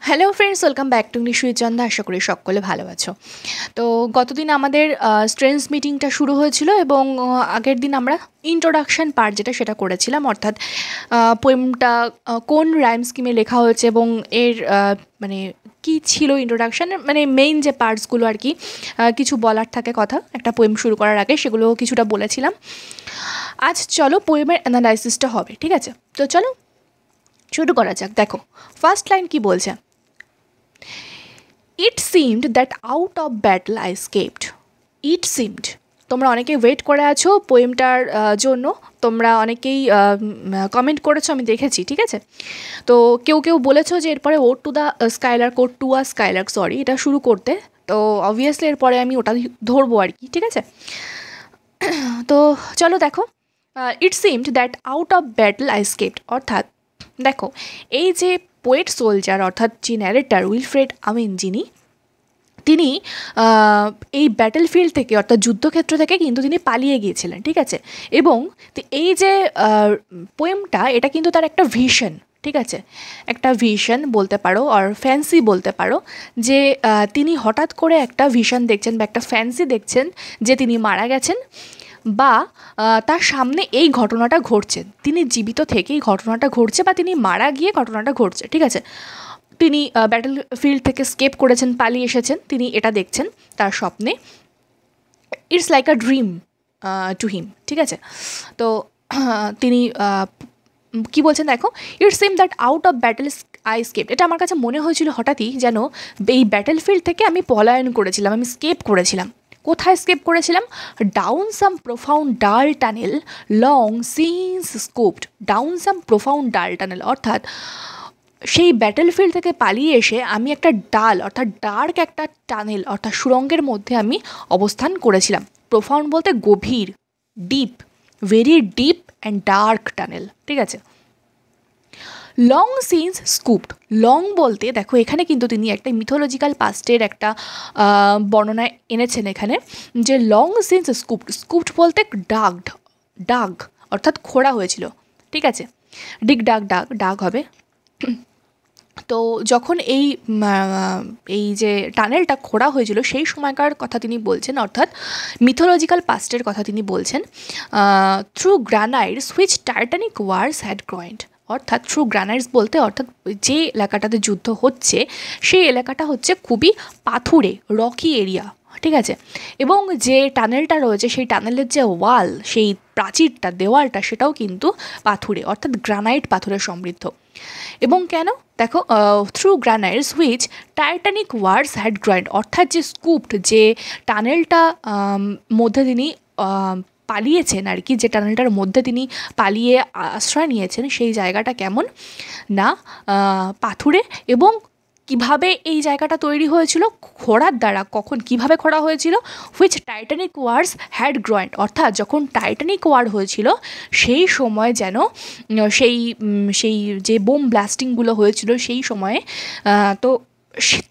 Hello friends, welcome back to English with Chanda. আশা করি সকলে ভালো আছো। তো গতদিন আমাদের স্ট্রেংথস মিটিংটা শুরু হয়েছিল এবং আগের দিন আমরা ইন্ট্রোডাকশন পার্ট সেটা করেছিলাম, অর্থাৎ পোয়েমটা কোন রাইম স্কিমে লেখা হয়েছে এবং এর মানে কী ছিল ইন্ট্রোডাকশান, মানে মেইন যে পার্টসগুলো আর কি কিছু বলার থাকে কথা একটা পোয়েম শুরু করার আগে, সেগুলো কিছুটা বলেছিলাম। আজ চলো পোয়েমের অ্যানালাইসিসটা হবে, ঠিক আছে? তো চলো শুরু করা যাক। দেখো ফার্স্ট লাইন কি বলছে। It seemed that out of battle I escaped. It seemed, তোমরা অনেকেই ওয়েট করে আছো পোয়েমটার জন্য, তোমরা অনেকেই কমেন্ট করেছো, আমি দেখেছি, ঠিক আছে? তো কেউ কেউ বলেছো যে এরপরে ode to the skylark, ode to a skylark, sorry, এটা শুরু করতে। তো অবভিয়াসলি এরপরে আমি ওটা ধরবো আর কি, ঠিক আছে? তো চলো দেখো, ইট seemed that out of battle I escaped, অর্থাৎ দেখো এই যে পোয়েট সোলজার অর্থাৎ যে ন্যারেটার উইলফ্রেড আমিন, তিনি এই ব্যাটেল ফিল্ড থেকে অর্থাৎ যুদ্ধক্ষেত্র থেকে কিন্তু তিনি পালিয়ে গিয়েছিলেন, ঠিক আছে? এবং এই যে পোয়েমটা, এটা কিন্তু তার একটা ভিশন, ঠিক আছে? একটা ভিশন বলতে পারো আর ফ্যান্সি বলতে পারো, যে তিনি হঠাৎ করে একটা ভিশন দেখছেন বা একটা ফ্যান্সি দেখছেন যে তিনি মারা গেছেন, বা তার সামনে এই ঘটনাটা ঘটছে, তিনি জীবিত থেকেই ঘটনাটা ঘটছে, বা তিনি মারা গিয়ে ঘটনাটা ঘটছে, ঠিক আছে? তিনি ব্যাটেল ফিল্ড থেকে স্কেপ করেছেন, পালিয়ে এসেছেন, তিনি এটা দেখছেন তার স্বপ্নে। It's like a dream to him, ঠিক আছে? তো তিনি কি বলছেন দেখো, it's seem that out of battle I escape. এটা আমার কাছে মনে হয়েছিল হঠাৎই যেন এই ব্যাটেল ফিল্ড থেকে আমি পলায়ন করেছিলাম, আমি স্কেপ করেছিলাম। কোথায় স্কেপ করেছিলাম? ডাউন সাম প্রোফাউন্ড ডাল টানেল লং সিন্স স্কোপড। ডাউন সাম প্রোফাউন্ড ডাল টানেল, অর্থাৎ সেই ব্যাটেল ফিল্ড থেকে পালিয়ে এসে আমি একটা ডাল অর্থাৎ ডার্ক একটা টানেল অর্থাৎ সুড়ঙ্গের মধ্যে আমি অবস্থান করেছিলাম। প্রোফাউন্ড বলতে গভীর, deep, very deep and dark tunnel, ঠিক আছে? লং সিন্স স্কুপড, লং বলতে দেখো এখানে কিন্তু তিনি একটা মিথোলজিক্যাল পাস্টের একটা বর্ণনা এনেছেন এখানে, যে লং সিন্স স্কুপড। স্কুপড বলতে ডাগড, ডাগ অর্থাৎ খোঁড়া হয়েছিল, ঠিক আছে? ডিগ ডাগ ডাগ ডাগ হবে। তো যখন এই যে টানেলটা খোঁড়া হয়েছিল সেই সময়কার কথা তিনি বলছেন, অর্থাৎ মিথোলজিক্যাল পাস্টের কথা তিনি বলছেন। Through granites which titanic wars had ground, অর্থাৎ থ্রু গ্রানাইটস বলতে অর্থাৎ যে এলাকাটাতে যুদ্ধ হচ্ছে সেই এলাকাটা হচ্ছে খুবই পাথুরে, রকি এরিয়া, ঠিক আছে? এবং যে টানেলটা রয়েছে সেই টানেলের যে ওয়াল, সেই প্রাচীরটা, দেওয়ালটা, সেটাও কিন্তু পাথুরে অর্থাৎ গ্রানাইট পাথরে সমৃদ্ধ। এবং কেন? দেখো, through granites which titanic wars had grind, অর্থাৎ যে স্কুপড, যে টানেলটা মধ্যে তিনি পালিয়েছেন আর কি, যে টানেলটার মধ্যে তিনি পালিয়ে আশ্রয় নিয়েছেন, সেই জায়গাটা কেমন না পাথুরে। এবং কিভাবে এই জায়গাটা তৈরি হয়েছিল? খোঁড়ার দ্বারা। কখন, কিভাবে খোঁড়া হয়েছিল? Which titanic wars had ground, অর্থাৎ যখন টাইটানিক ওয়ার হয়েছিল সেই সময় যেন সেই সেই যে বোম ব্লাস্টিংগুলো হয়েছিল সেই সময়ে, তো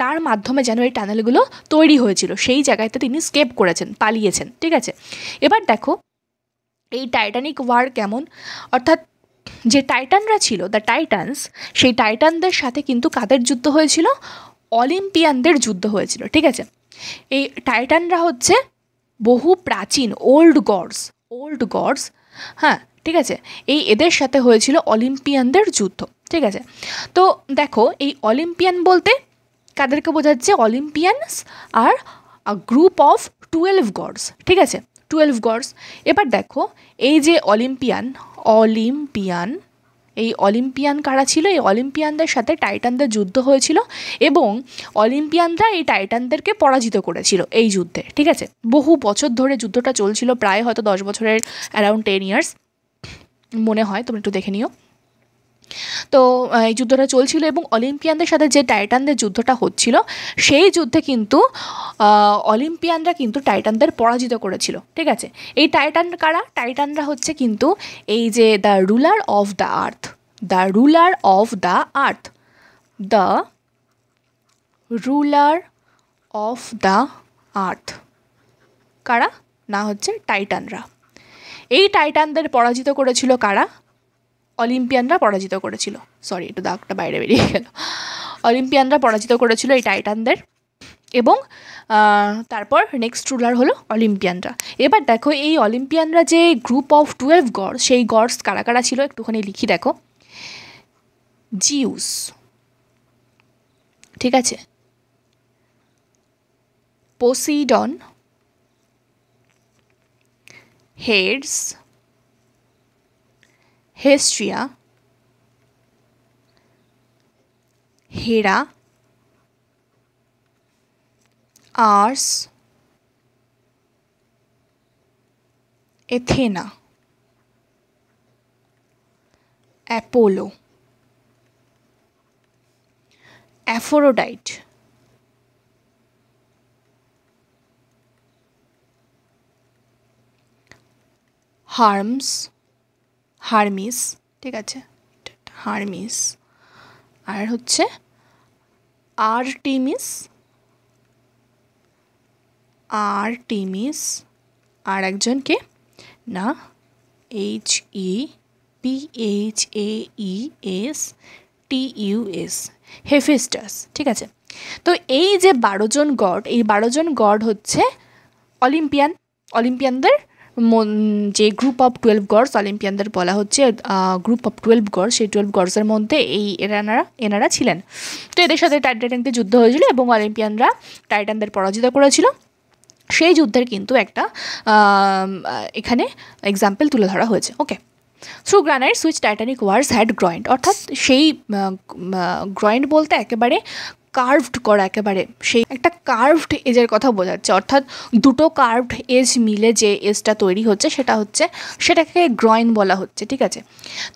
তার মাধ্যমে যেন এই টানেলগুলো তৈরি হয়েছিল, সেই জায়গাতে তিনি স্কেপ করেছেন, পালিয়েছেন, ঠিক আছে? এবার দেখো এই টাইটানিক ওয়ার কেমন, অর্থাৎ যে টাইটানরা ছিল, দ্য টাইটানস, সেই টাইটানদের সাথে কিন্তু কাদের যুদ্ধ হয়েছিল? অলিম্পিয়ানদের যুদ্ধ হয়েছিল, ঠিক আছে? এই টাইটানরা হচ্ছে বহু প্রাচীন ওল্ড গডস, হ্যাঁ, ঠিক আছে? এই এদের সাথে হয়েছিল অলিম্পিয়ানদের যুদ্ধ, ঠিক আছে? তো দেখো এই অলিম্পিয়ান বলতে কাদেরকে বোঝাচ্ছে? অলিম্পিয়ানস আর গ্রুপ অফ 12 গডস, ঠিক আছে? 12 গডস। এবার দেখো এই যে অলিম্পিয়ান, এই অলিম্পিয়ান কারা ছিল? এই অলিম্পিয়ানদের সাথে টাইটানদের যুদ্ধ হয়েছিল এবং অলিম্পিয়ানরা এই টাইটানদেরকে পরাজিত করেছিল এই যুদ্ধে, ঠিক আছে? বহু বছর ধরে যুদ্ধটা চলছিল, প্রায় হয়তো 10 বছরের, অ্যারাউন্ড 10 ইয়ার্স মনে হয়, তোমরা একটু দেখে নিও। তো এই যুদ্ধটা চলছিল এবং অলিম্পিয়ানদের সাথে যে টাইটানদের যুদ্ধটা হচ্ছিল সেই যুদ্ধে কিন্তু অলিম্পিয়ানরা কিন্তু টাইটানদের পরাজিত করেছিল, ঠিক আছে? এই টাইটান কারা? টাইটানরা হচ্ছে কিন্তু এই যে the ruler of the earth, the ruler of the earth, the ruler of the earth কারা? না হচ্ছে টাইটানরা। এই টাইটানদের পরাজিত করেছিল কারা? অলিম্পিয়ানরা পরাজিত করেছিল। সরি, একটু দাগটা বাইরে বেরিয়ে গেল। অলিম্পিয়ানরা পরাজিত করেছিল এই টাইটানদের, এবং তারপর নেক্সট রুলার হলো অলিম্পিয়ানরা। এবার দেখো এই অলিম্পিয়ানরা যে গ্রুপ অফ 12 গড, সেই গডস কারা কারা ছিল একটুখানি লিখি দেখো। জিউস, ঠিক আছে, পোসিডন, হেডস, হেস্ট্রিয়া, হেরা, আর্স, এথেনা, অ্যাপোলো, অ্যাফ্রোডাইট, হার্মিস, ঠিক আছে, হার্মিস, আর হচ্ছে আর্টিমিস, আর একজনকে না, HEPHAESTUS, হেফেস্টাস, ঠিক আছে। তো এই যে 12 জন গড, এই 12 জন গড হচ্ছে অলিম্পিয়ানদের যে গ্রুপ অফ 12 গডস অলিম্পিয়ানদের বলা হচ্ছে গ্রুপ অফ 12 গডস, সেই 12 গডসের মধ্যে এনারা ছিলেন। তো এদের সাথে টাইটানিকদের যুদ্ধ হয়েছিল এবং অলিম্পিয়ানরা টাইটানদের পরাজিত করেছিল। সেই যুদ্ধের কিন্তু একটা এখানে এক্সাম্পল তুলে ধরা হয়েছে। Okay, through granites which titanic wars had ground, অর্থাৎ সেই গ্রয়েন্ড বলতে একেবারে কার্ভড করা, একেবারে সেই একটা কার্ভড এজের কথা বোঝাচ্ছে, অর্থাৎ দুটো কার্ভড এজ মিলে যে এজটা তৈরি হচ্ছে সেটাকে গ্রয়েন বলা হচ্ছে, ঠিক আছে।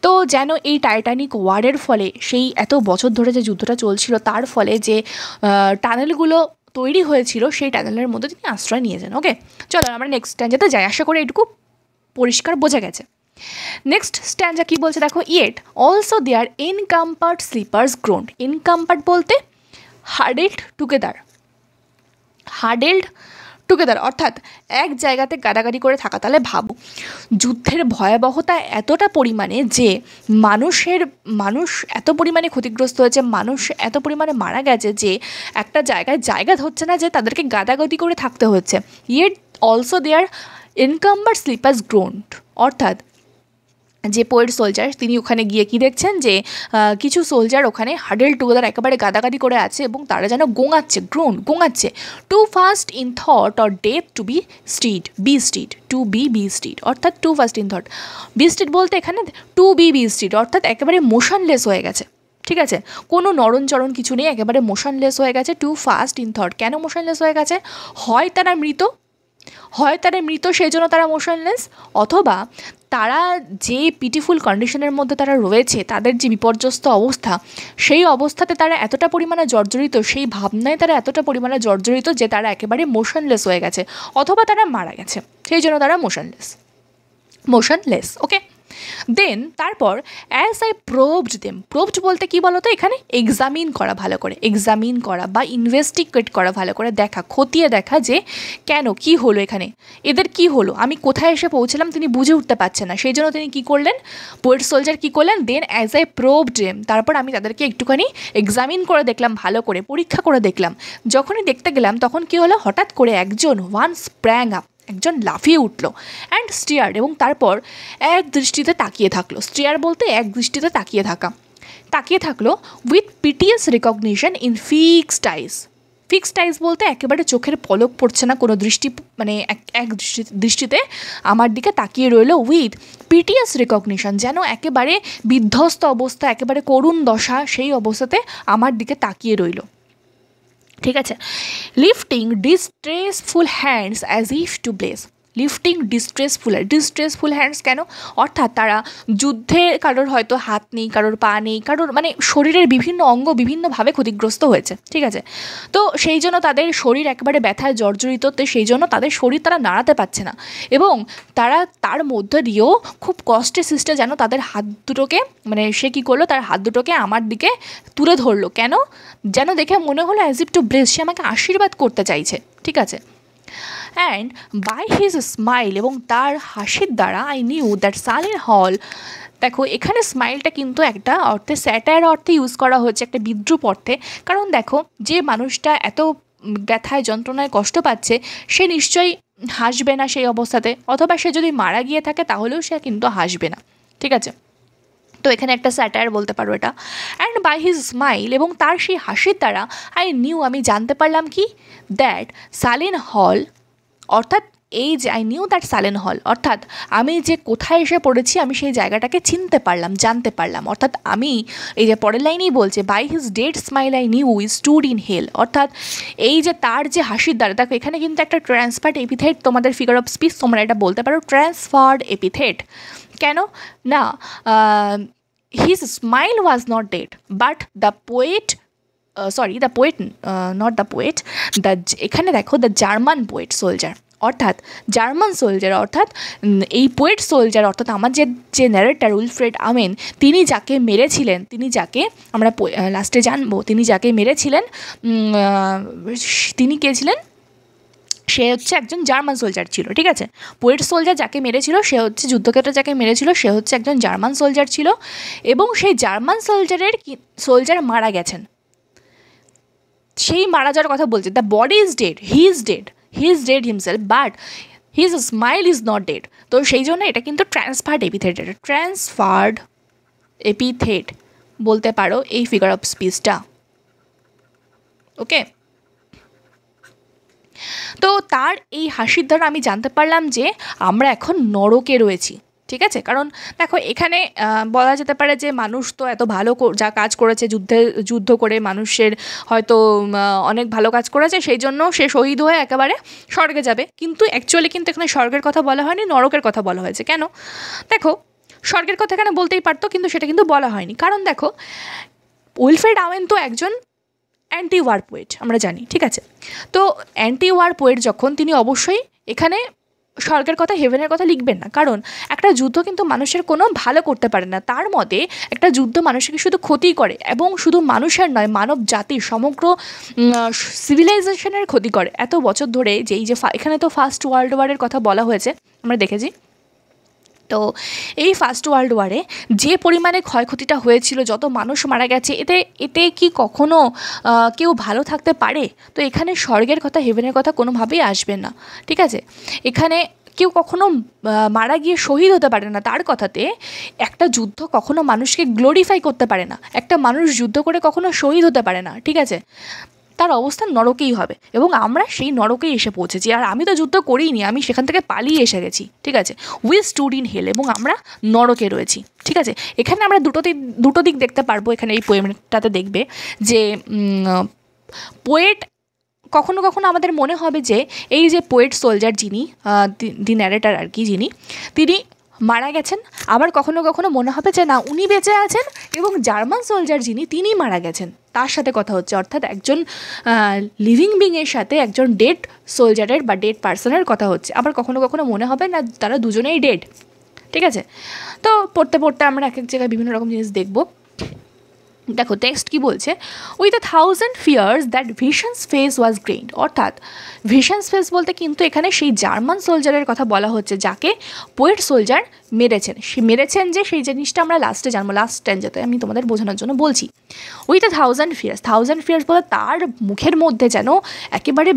তো যেন এই টাইটানিক ওয়ারের ফলে, সেই এত বছর ধরে যে যুদ্ধটা চলছিল তার ফলে যে টানেলগুলো তৈরি হয়েছিল, সেই টানেলের মধ্যে তিনি আশ্রয় নিয়েছেন। ওকে, চলো আমরা নেক্সট স্ট্যান্জাতে যাই, আশা করি এটুকু পরিষ্কার বোঝা গেছে। নেক্সট স্ট্যান্জা কি বলছে দেখো, ইয়েট অলসো দেয়ার এনকাম্পার্ড স্লিপার্স গ্রোন্ড। এনকাম্পার্ড বলতে হার্ডেলড টুগেদার, অর্থাৎ এক জায়গাতে গাদাগাদি করে থাকা। তাহলে ভাবো যুদ্ধের ভয়াবহতা এতটা পরিমাণে যে মানুষ এত পরিমাণে ক্ষতিগ্রস্ত হয়েছে, মানুষ এত পরিমাণে মারা গেছে যে একটা জায়গা ধরছে না, যে তাদেরকে গাদাগাদি করে থাকতে হচ্ছে। ইয়েট অলসো দেয়ার এনকাম্বার্ড স্লিপার্স গ্রোন্ড, অর্থাৎ যে পোয়েট সোলজার তিনি ওখানে গিয়ে কি দেখছেন যে কিছু সোলজার ওখানে হাডেল টুগেদার একেবারে গাদাগাদি করে আছে এবং তারা যেন গোঙাচ্ছে। Too fast in thought or death to be stirred, অর্থাৎ too fast in thought. Be stirred বলতে এখানে টু বি স্টিড, অর্থাৎ একেবারে মোশনলেস হয়ে গেছে, ঠিক আছে, কোনো নরণচরণ কিছু নেই, একেবারে মোশনলেস হয়ে গেছে। টু ফাস্ট ইন থট, কেন মোশনলেস হয়ে গেছে? হয় তারা মৃত সেই জন্য তারা মোশনলেস, অথবা তারা যে পিটিফুল কন্ডিশনের মধ্যে তারা রয়েছে, তাদের যে বিপর্যস্ত অবস্থা, সেই অবস্থাতে তারা এতটা পরিমাণে জর্জরিত, সেই ভাবনায় তারা এতটা পরিমাণে জর্জরিত যে তারা একেবারে মোশনলেস হয়ে গেছে, অথবা তারা মারা গেছে, সেই জন্য তারা মোশনলেস। ওকে, দেন তারপর অ্যাজ আই প্রোবড বলতে কি বলো তো, এখানে এক্সামিন করা, ভালো করে এক্সামিন করা বা ইনভেস্টিগেট করা, ভালো করে দেখা, খতিয়ে দেখা যে কেন, কি হলো এখানে, এদের কি হলো, আমি কোথায় এসে পৌঁছলাম তিনি বুঝে উঠতে পারছেন না, সেই জন্য তিনি কী করলেন, পোয়েট সোলজার কী করলেন, দেন অ্যাজ আই প্রোবড তারপর আমি তাদেরকে একটুখানি এক্সামিন করে দেখলাম, ভালো করে পরীক্ষা করে দেখলাম। যখনই দেখতে গেলাম তখন কি হলো, হঠাৎ করে ওয়ান স্প্র্যাং আপ, একজন লাফিয়ে উঠল, অ্যান্ড স্টিয়ার্ড, এবং তারপর এক দৃষ্টিতে তাকিয়ে থাকলো। স্টিয়ার বলতে এক দৃষ্টিতে তাকিয়ে থাকলো with piteous recognition in fixed eyes বলতে একেবারে চোখের পলক পড়ছে না, কোনো দৃষ্টি মানে এক দৃষ্টিতে আমার দিকে তাকিয়ে রইল, উইথ পিটিএস রিকগনিশন, যেন একেবারে বিধ্বস্ত অবস্থা, একেবারে করুণ দশা, সেই অবস্থাতে আমার দিকে তাকিয়ে রইল, ঠিক আছে। Lifting distressful hands as if to bless, distressful hands কেন, অর্থাৎ তারা যুদ্ধে কারোর হয়তো হাত নেই, কারোর পা নেই, কারোর মানে শরীরের বিভিন্ন অঙ্গ বিভিন্নভাবে ক্ষতিগ্রস্ত হয়েছে, ঠিক আছে। তো সেই জন্য তাদের শরীর একেবারে ব্যথায় জর্জরিত, তো সেই জন্য তাদের শরীর তারা নাড়াতে পারছে না, এবং তারা তার মধ্যে দিয়েও খুব কষ্টে সৃষ্টে যেন তাদের হাত দুটোকে, মানে সে কী করলো, তার হাত দুটোকে আমার দিকে তুলে ধরলো, কেন, যেন দেখে মনে হলো অ্যাজ ইফ টু ব্লেস, সে আমাকে আশীর্বাদ করতে চাইছে, ঠিক আছে। অ্যান্ড বাই হিজ স্মাইল, এবং তার হাসির দ্বারা আই নিউ দ্যাট সালিন হল, দেখো এখানে স্মাইলটা কিন্তু একটা অর্থে স্যাটায়ার অর্থে ইউজ করা হচ্ছে, একটা বিদ্রূপ অর্থে। কারণ দেখো যে মানুষটা এত ব্যথায় যন্ত্রণায় কষ্ট পাচ্ছে সে নিশ্চয়ই হাসবে না সেই অবস্থাতে, অথবা সে যদি মারা গিয়ে থাকে তাহলেও সে কিন্তু হাসবে না, ঠিক আছে। তো এখানে একটা স্যাটায়ার বলতে পারো এটা। অ্যান্ড বাই হিজ স্মাইল, এবং তার সেই হাসির দ্বারা আই নিউ, আমি জানতে পারলাম কি, দ্যাট সালিন হল, অর্থাৎ এই যে আই নিউ দ্যাট সালেন হল, অর্থাৎ আমি যে কোথায় এসে পড়েছি আমি সেই জায়গাটাকে চিনতে পারলাম, জানতে পারলাম। অর্থাৎ আমি এই যে পরের লাইনেই বলছে by his dead smile I knew we stood in hell, অর্থাৎ এই যে তার যে হাসির দ্বারা, দেখো এখানে কিন্তু একটা ট্রান্সফার্ড এপিথেট তোমাদের ফিগার অফ স্পিচ তোমরা এটা বলতে পারো ট্রান্সফার্ড এপিথেট। কেন না, his smile was not dead but the poet, sorry the poet, not the poet, the, এখানে দেখো দ্য জার্মান পোয়েট সোলজার, অর্থাৎ জার্মান সোলজার, অর্থাৎ এই পোয়েট সোলজার, অর্থাৎ আমার যে ন্যারেটার উইলফ্রেড আমেন, তিনি যাকে মেরেছিলেন, তিনি যাকে আমরা লাস্টে জানবো, তিনি যাকে মেরেছিলেন তিনি কে ছিলেন, সে হচ্ছে একজন জার্মান সোলজার ছিল, ঠিক আছে। পোয়েট সোলজার যাকে মেরেছিল সে হচ্ছে, যুদ্ধক্ষেত্রে যাকে মেরেছিল সে হচ্ছে একজন জার্মান সোলজার ছিল, এবং সেই জার্মান সোলজার মারা গেছেন, সেই মারা যাওয়ার কথা বলছে। The body is dead, he is dead himself, but his smile is not dead. তো সেই জন্য এটা কিন্তু ট্রান্সফার্ড এপিথেট, এটা ট্রান্সফার্ড এপিথেট বলতে পারো এই ফিগার অফ স্পিচটা, ওকে। তো তার এই হাসির দ্বারা আমি জানতে পারলাম যে আমরা এখন নরকে রয়েছি, ঠিক আছে। কারণ দেখো এখানে বলা যেতে পারে যে মানুষ তো এত ভালো যা কাজ করেছে, যুদ্ধ করে মানুষের হয়তো অনেক ভালো কাজ করেছে, সেই জন্য সে শহীদ হয়ে একেবারে স্বর্গে যাবে, কিন্তু অ্যাকচুয়ালি কিন্তু এখানে স্বর্গের কথা বলা হয়নি, নরকের কথা বলা হয়েছে। কেন, দেখো স্বর্গের কথা এখানে বলতেই পারতো, কিন্তু সেটা কিন্তু বলা হয়নি। কারণ দেখো উইলফ্রেড আমেন তো একজন অ্যান্টি ওয়ার পোয়েট, আমরা জানি, ঠিক আছে। তো অ্যান্টি ওয়ার পোয়েট যখন, তিনি অবশ্যই এখানে স্বর্গের কথা, হেভেনের কথা লিখবেন না। কারণ একটা যুদ্ধ কিন্তু মানুষের কোনো ভালো করতে পারে না, তার মতে একটা যুদ্ধ মানুষকে শুধু ক্ষতি করে, এবং শুধু মানুষের নয়, মানব জাতির সমগ্র সিভিলাইজেশনের ক্ষতি করে। এত বছর ধরে যেই যে এখানে তো ফার্স্ট ওয়ার্ল্ড ওয়ারের কথা বলা হয়েছে, আমরা দেখেছি। তো এই ফার্স্ট ওয়ার্ল্ড ওয়ারে যে পরিমাণে ক্ষয়ক্ষতিটা হয়েছিল, যত মানুষ মারা গেছে, এতে কি কখনো কেউ ভালো থাকতে পারে? তো এখানে স্বর্গের কথা, হেভেনের কথা কোনোভাবেই আসবে না, ঠিক আছে। এখানে কেউ কখনো মারা গিয়ে শহীদ হতে পারে না, তার কথাতে একটা যুদ্ধ কখনো মানুষকে গ্লোরিফাই করতে পারে না, একটা মানুষ যুদ্ধ করে কখনো শহীদ হতে পারে না, ঠিক আছে। তার অবস্থান নরকেই হবে, এবং আমরা সেই নরকেই এসে পৌঁছেছি। আর আমি তো যুদ্ধ করিনি, আমি সেখান থেকে পালিয়ে এসে গেছি, ঠিক আছে। উই স্টুড ইন হেল, এবং আমরা নরকে রয়েছি, ঠিক আছে। এখানে আমরা দুটো দিক দেখতে পারবো। এখানে এই পোয়েমটাতে দেখবে যে পোয়েট, কখনো কখনো আমাদের মনে হবে যে এই যে পোয়েট সোলজার যিনি, দি ন্যারেটার আর কি, তিনি মারা গেছেন। আবার কখনো কখনো মনে হবে যে না, উনি বেঁচে আছেন, এবং জার্মান সোলজার যিনি, তিনি মারা গেছেন, তার সাথে কথা হচ্ছে। অর্থাৎ একজন লিভিং বিংয়ের সাথে একজন ডেড সোলজারের বা ডেড পার্সনের কথা হচ্ছে। আবার কখনো কখনো মনে হবে না, তারা দুজনেই ডেড, ঠিক আছে। তো পড়তে পড়তে আমরা এক এক জায়গায় বিভিন্ন রকম জিনিস দেখব। দেখো টেক্সট কি বলছে, with 1000 fears that vision's face was grained, অর্থাৎ ভিশনস ফেস বলতে কিন্তু এখানে সেই জার্মান সোলজারের কথা বলা হচ্ছে, যাকে পোয়েট সোলজার মেরেছেন যে সেই জিনিসটা আমরা লাস্টে জানবো, লাস্ট স্ট্যাঞ্জাতে আমি তোমাদের বোঝানোর জন্য বলছি। উইথ 1000 ফিয়ার্স বলে তার মুখের মধ্যে যেন একেবারে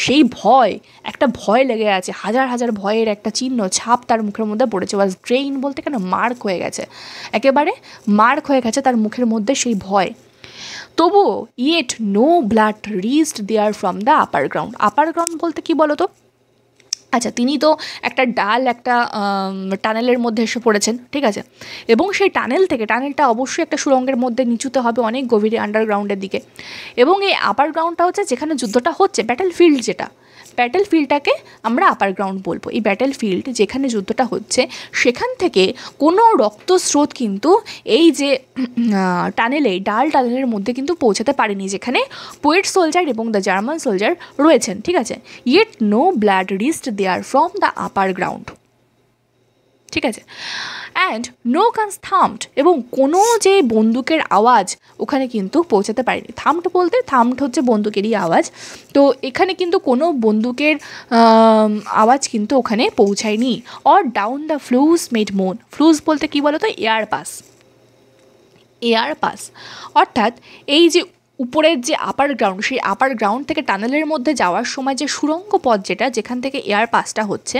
সেই ভয়, একটা ভয় লেগে আছে, হাজার হাজার ভয়ের একটা চিহ্ন, ছাপ তার মুখের মধ্যে পড়েছে। ওয়াজ গ্রেইন বলতে কেন, মার্ক হয়ে গেছে, একেবারে মার্ক হয়ে গেছে তার মুখের মধ্যে সেই ভয়। তবুও yet no blood reached there from the upper ground. Upper ground বলতে কি বলো তো, আচ্ছা তিনি তো একটা একটা টানেলের মধ্যে এসে পড়েছেন, ঠিক আছে। এবং সেই টানেলটা অবশ্যই একটা সুড়ঙ্গের মধ্যে নিচুতে হবে, অনেক গভীরে আন্ডারগ্রাউন্ডের দিকে। এবং এই আপার গ্রাউন্ডটা হচ্ছে যেখানে যুদ্ধটা হচ্ছে, ব্যাটেল ফিল্ড, যেটা ব্যাটেল ফিল্ডটাকে আমরা আপার গ্রাউন্ড বলবো। এই ব্যাটেল ফিল্ড যেখানে যুদ্ধটা হচ্ছে, সেখান থেকে কোনো রক্তস্রোত কিন্তু এই যে টানেলের মধ্যে কিন্তু পৌঁছাতে পারেনি, যেখানে পোয়েট সোলজার এবং দ্য জার্মান সোলজার রয়েছেন, ঠিক আছে। Yet no blood reached there from the upper ground. ঠিক আছে। অ্যান্ড নো গানস থামড, এবং কোনো যে বন্দুকের আওয়াজ ওখানে কিন্তু পৌঁছাতে পারেনি। থামড বলতে, থামড হচ্ছে বন্দুকেরই আওয়াজ, তো এখানে কিন্তু কোনো বন্দুকের আওয়াজ কিন্তু ওখানে পৌঁছায়নি। অর ডাউন দ্য ফ্লুস মেড মোন, ফ্লুস বলতে কী বলো তো, এয়ার পাস, এয়ার পাস অর্থাৎ এই যে উপরের যে আপার গ্রাউন্ড, সেই আপার গ্রাউন্ড থেকে টানেলের মধ্যে যাওয়ার সময় যে সুড়ঙ্গ পথ যেটা, যেখান থেকে এয়ার পাসটা হচ্ছে,